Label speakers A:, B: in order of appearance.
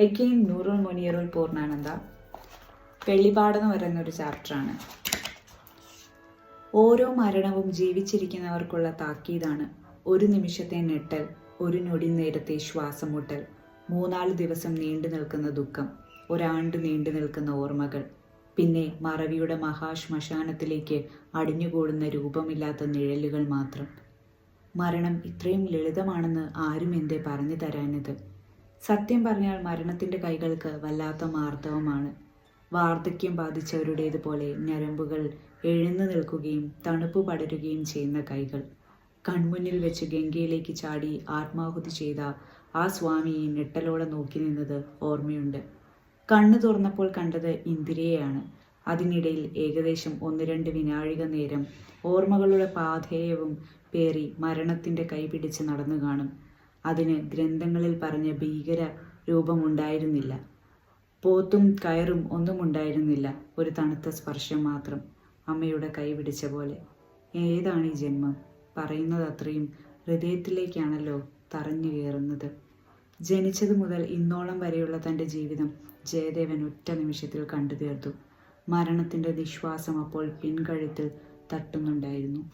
A: Again Noorul Munirul പൂർണ്ണാനന്ദ. വെള്ളിപ്പാട് എന്ന് പറയുന്നൊരു ചാപ്റ്ററാണ്. ഓരോ മരണവും ജീവിച്ചിരിക്കുന്നവർക്കുള്ള താക്കീതാണ്. ഒരു നിമിഷത്തെ ഞെട്ടൽ, ഒരു ഞൊടി നേരത്തെ ശ്വാസം മുട്ടൽ, 3-4 ദിവസം നീണ്ടു നിൽക്കുന്ന ദുഃഖം, ഒരാണ്ട് നീണ്ടു നിൽക്കുന്ന ഓർമ്മകൾ, പിന്നെ മറവിയുടെ മഹാശ്മശാനത്തിലേക്ക് അടിഞ്ഞുകൂടുന്ന രൂപമില്ലാത്ത നിഴലുകൾ മാത്രം. മരണം ഇത്രയും ലളിതമാണെന്ന് ആരും എന്തേ പറഞ്ഞു തരാഞ്ഞത്? സത്യം പറഞ്ഞാൽ മരണത്തിൻ്റെ കൈകൾക്ക് വല്ലാത്ത മാർദ്ദവമാണ്. വാർദ്ധക്യം ബാധിച്ചവരുടേതുപോലെ ഞരമ്പുകൾ എഴുന്നു നിൽക്കുകയും തണുപ്പ് പടരുകയും ചെയ്യുന്ന കൈകൾ. കൺമുന്നിൽ വെച്ച് ഗംഗയിലേക്ക് ചാടി ആത്മാഹുതി ചെയ്ത ആ സ്വാമിയെ ഞെട്ടലോടെ നോക്കി നിന്നത് ഓർമ്മയുണ്ട്. കണ്ണു തുറന്നപ്പോൾ കണ്ടത് ഇന്ദിരയെയാണ്. അതിനിടയിൽ ഏകദേശം 1-2 വിനാഴിക നേരം ഓർമ്മകളുടെ പാഥേയവും പേറി മരണത്തിൻ്റെ കൈ പിടിച്ച് നടന്നു കാണും. അതിന് ഗ്രന്ഥങ്ങളിൽ പറഞ്ഞ ഭീകര രൂപമുണ്ടായിരുന്നില്ല. പോത്തും കയറും ഒന്നും ഉണ്ടായിരുന്നില്ല. ഒരു തണുത്ത സ്പർശം മാത്രം, അമ്മയുടെ കൈ പിടിച്ച പോലെ. ഏതാണ് ഈ ജന്മം? പറയുന്നത് അത്രയും ഹൃദയത്തിലേക്കാണല്ലോ തറഞ്ഞു കയറുന്നത്. ജനിച്ചതു മുതൽ ഇന്നോളം വരെയുള്ള തൻ്റെ ജീവിതം ജയദേവൻ ഒറ്റ നിമിഷത്തിൽ കണ്ടു തീർത്തു. മരണത്തിൻ്റെ നിശ്വാസം അപ്പോൾ പിൻകഴുത്തിൽ തട്ടുന്നുണ്ടായിരുന്നു.